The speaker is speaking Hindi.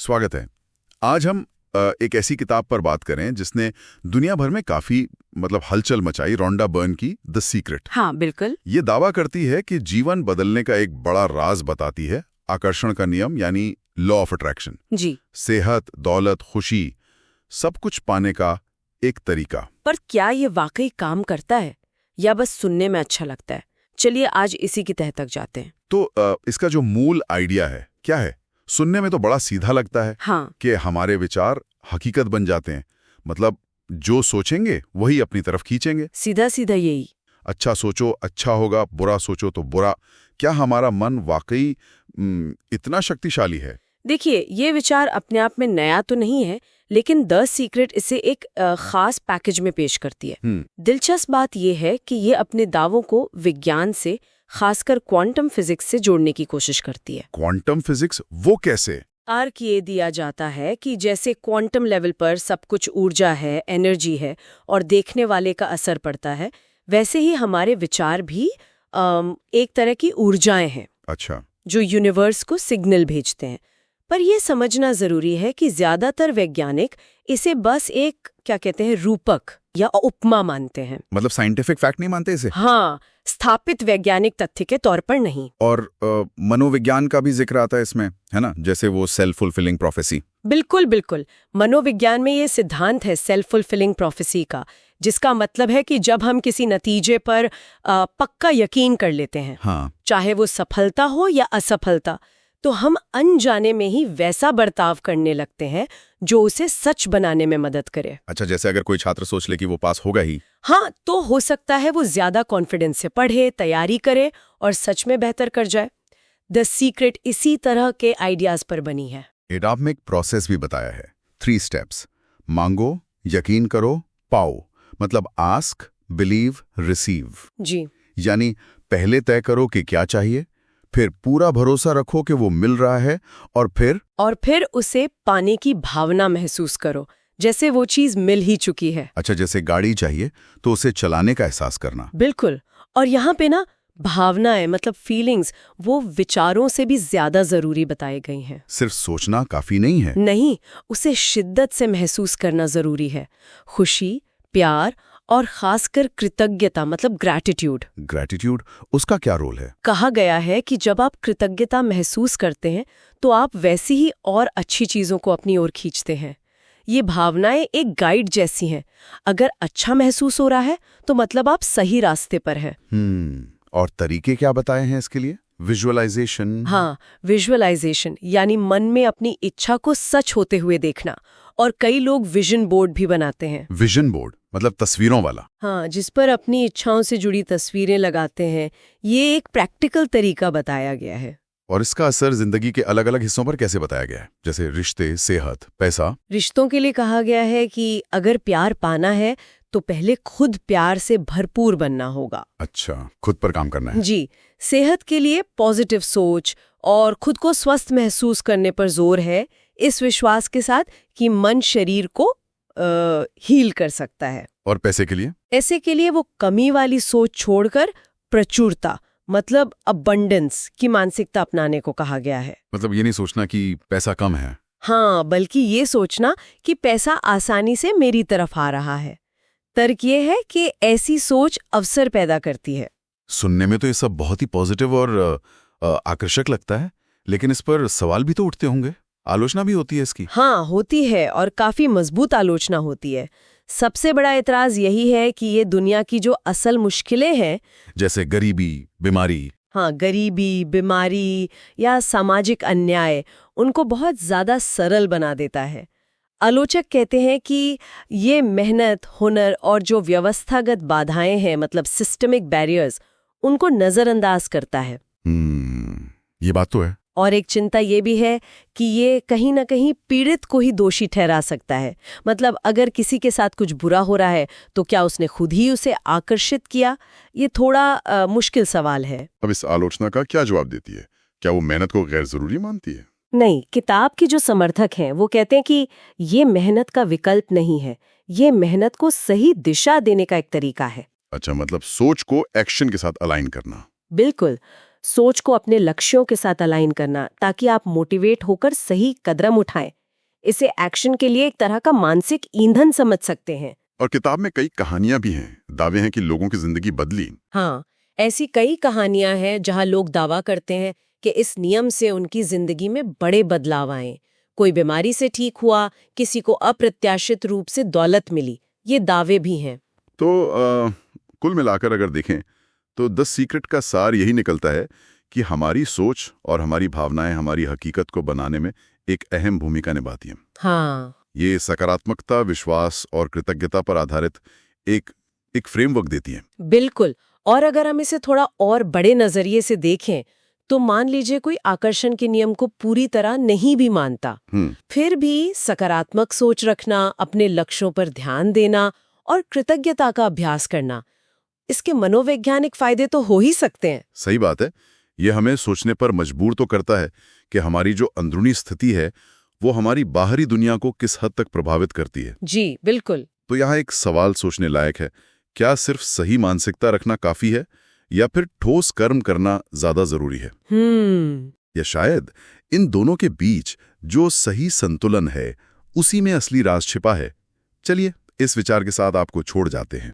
स्वागत है। आज हम एक ऐसी किताब पर बात करें जिसने दुनिया भर में काफी हलचल मचाई, रोंडा बर्न की द सीक्रेट। हाँ बिल्कुल। ये दावा करती है कि जीवन बदलने का एक बड़ा राज बताती है, आकर्षण का नियम यानी लॉ ऑफ अट्रैक्शन। जी। सेहत, दौलत, खुशी, सब कुछ पाने का एक तरीका। पर क्या ये वाकई काम करता है या बस सुनने में अच्छा लगता है? चलिए आज इसी की तह तक जाते हैं। तो इसका जो मूल आइडिया है क्या है? सुनने में तो बड़ा सीधा लगता है। हाँ। कि हमारे विचार हकीकत बन जाते हैं, जो सोचेंगे वही अपनी तरफ खींचेंगे। सीधा सीधा यही। अच्छा सोचो अच्छा होगा, बुरा सोचो तो बुरा। क्या हमारा मन वाकई इतना शक्तिशाली है? देखिए, ये विचार अपने आप में नया तो नहीं है, लेकिन द सीक्रेट इसे एक खास पैकेज में पेश करती है। दिलचस्प बात यह है कि ये अपने दावों को विज्ञान से, खासकर क्वांटम फिजिक्स से जोड़ने की कोशिश करती है। क्वांटम फिजिक्स, वो कैसे? अर्क ये दिया जाता है कि जैसे क्वांटम लेवल पर सब कुछ ऊर्जा है, एनर्जी है और देखने वाले का असर पड़ता है, वैसे ही हमारे विचार भी एक तरह की ऊर्जाएं हैं। अच्छा। जो यूनिवर्स को सिग्नल भेजते हैं। पर यह समझना जरूरी है कि ज्यादातर वैज्ञानिक इसे बस एक रूपक या उपमा मानते हैं। साइंटिफिक फैक्ट नहीं मानते इसे? हाँ, स्थापित वैज्ञानिक तथ्य के तौर पर नहीं। और मनोविज्ञान का भी जिक्र आता है इसमें, है ना? जैसे वो सेल्फ फुलफिलिंग प्रोफेसी। बिल्कुल बिल्कुल। मनोविज्ञान में ये सिद्धांत है सेल्फ फुलफिलिंग प्रोफेसी का, जिसका मतलब है कि जब हम किसी नतीजे पर पक्का यकीन कर लेते हैं, हाँ, चाहे वो सफलता हो या असफलता, तो हम अनजाने में ही वैसा बर्ताव करने लगते हैं जो उसे सच बनाने में मदद करे। अच्छा, जैसे अगर कोई छात्र सोच ले कि वो पास होगा ही, हाँ, तो हो सकता है वो ज्यादा कॉन्फिडेंस से पढ़े, तैयारी करे और सच में बेहतर कर जाए। द सीक्रेट इसी तरह के आइडियाज पर बनी है। एडॉप में एक प्रोसेस भी बताया है, 3 स्टेप्स। मांगो, यकीन करो, पाओ। Ask, believe, receive. जी। यानी पहले तय करो कि क्या चाहिए, फिर पूरा भरोसा रखो कि वो मिल रहा है, और फिर उसे पाने की भावना महसूस करो, जैसे वो चीज मिल ही चुकी है। अच्छा, जैसे गाड़ी चाहिए तो उसे चलाने का एहसास करना। बिल्कुल। और यहाँ पे ना भावनाएं फीलिंग्स वो विचारों से भी ज्यादा जरूरी बताई गई हैं। सिर्फ सोचना काफी नहीं है। नहीं, उसे शिद्दत से महसूस करना जरूरी है। खुशी, प्यार और खासकर कृतज्ञता ग्रैटिट्यूड। ग्रैटिट्यूड, उसका क्या रोल है? कहा गया है कि जब आप कृतज्ञता महसूस करते हैं तो आप वैसी ही और अच्छी चीजों को अपनी ओर खींचते हैं। ये भावनाएं एक गाइड जैसी हैं। अगर अच्छा महसूस हो रहा है तो आप सही रास्ते पर हैं। और तरीके क्या बताए हैं इसके लिए? विजुअलाइजेशन। हाँ, विजुअलाइजेशन यानी मन में अपनी इच्छा को सच होते हुए देखना। और कई लोग विजन बोर्ड भी बनाते हैं। विजन बोर्ड तस्वीरों वाला? हाँ, जिस पर अपनी इच्छाओं से जुड़ी तस्वीरें लगाते हैं। ये एक प्रैक्टिकल तरीका बताया गया है। और इसका असर जिंदगी के अलग अलग हिस्सों पर कैसे बताया गया है? जैसे रिश्ते, सेहत, पैसा। रिश्तों के लिए कहा गया है कि अगर प्यार पाना है तो पहले खुद प्यार से भरपूर बनना होगा। अच्छा, खुद पर काम करना है। जी। सेहत के लिए पॉजिटिव सोच और खुद को स्वस्थ महसूस करने पर जोर है, इस विश्वास के साथ कि मन शरीर को हील कर सकता है। और पैसे के लिए? ऐसे के लिए वो कमी वाली सोच छोड़कर प्रचुरता अबंडेंस की मानसिकता अपनाने को कहा गया है। ये नहीं सोचना कि पैसा कम है। हाँ, बल्कि ये सोचना कि पैसा आसानी से मेरी तरफ आ रहा है। तर्क ये है कि ऐसी सोच अवसर पैदा करती है। सुनने में तो ये सब बहुत ही पॉजिटिव और आकर्षक लगता है, लेकिन इस पर सवाल भी तो उठते होंगे, आलोचना भी होती है इसकी। हाँ, होती है, और काफी मजबूत आलोचना होती है। सबसे बड़ा एतराज यही है कि ये दुनिया की जो असल मुश्किलें हैं, जैसे गरीबी, बीमारी, गरीबी, बीमारी या सामाजिक अन्याय, उनको बहुत ज्यादा सरल बना देता है। आलोचक कहते हैं कि ये मेहनत, हुनर और जो व्यवस्थागत बाधाएं हैं सिस्टमिक बैरियर्स, उनको नजरअंदाज करता है। ये बात तो है। और एक चिंता ये भी है कि ये कहीं ना कहीं पीड़ित को ही दोषी ठहरा सकता है। अगर किसी के साथ कुछ बुरा हो रहा है तो क्या उसने खुद ही उसे आकर्षित किया? ये थोड़ा मुश्किल सवाल है। अब इस आलोचना का क्या जवाब देती है? क्या वो मेहनत को गैर जरूरी मानती है? नहीं, किताब के जो समर्थक हैं वो कहते हैं कि ये मेहनत का विकल्प नहीं है, ये मेहनत को सही दिशा देने का एक तरीका है। अच्छा, सोच को एक्शन के साथ अलाइन करना। बिल्कुल। सोच को अपने लक्ष्यों के साथ अलाइन करना ताकि आप मोटिवेट होकर सही कदम उठाएं। इसे एक्शन के लिए एक तरह का मानसिक ईंधन समझ सकते हैं। और किताब में कई कहानियां भी हैं, दावे हैं कि लोगों की जिंदगी बदली। हाँ, ऐसी कई कहानियां हैं जहां लोग दावा करते हैं कि इस नियम से उनकी जिंदगी में बड़े बदलाव आए। कोई बीमारी से ठीक हुआ, किसी को अप्रत्याशित रूप से दौलत मिली। ये दावे भी हैं। तो कुल मिलाकर अगर देखें तो द सीक्रेट का सार यही निकलता है कि हमारी सोच और हमारी भावनाएं हमारी हकीकत को बनाने में एक अहम भूमिका निभाती हैं। हाँ, ये सकारात्मकता, विश्वास और कृतज्ञता पर आधारित एक फ्रेमवर्क देती है। बिल्कुल। और अगर हम इसे थोड़ा और बड़े नजरिए से देखें तो मान लीजिए कोई आकर्षण के नियम को पूरी तरह नहीं भी मानता, फिर भी सकारात्मक सोच रखना, अपने लक्ष्यों पर ध्यान देना और कृतज्ञता का अभ्यास करना, इसके मनोवैज्ञानिक फायदे तो हो ही सकते हैं। सही बात है। ये हमें सोचने पर मजबूर तो करता है कि हमारी जो अंदरूनी स्थिति है वो हमारी बाहरी दुनिया को किस हद तक प्रभावित करती है। जी बिल्कुल। तो यहाँ एक सवाल सोचने लायक है, क्या सिर्फ सही मानसिकता रखना काफी है या फिर ठोस कर्म करना ज्यादा जरूरी है? या शायद इन दोनों के बीच जो सही संतुलन है उसी में असली राज छिपा है। चलिए इस विचार के साथ आपको छोड़ जाते हैं।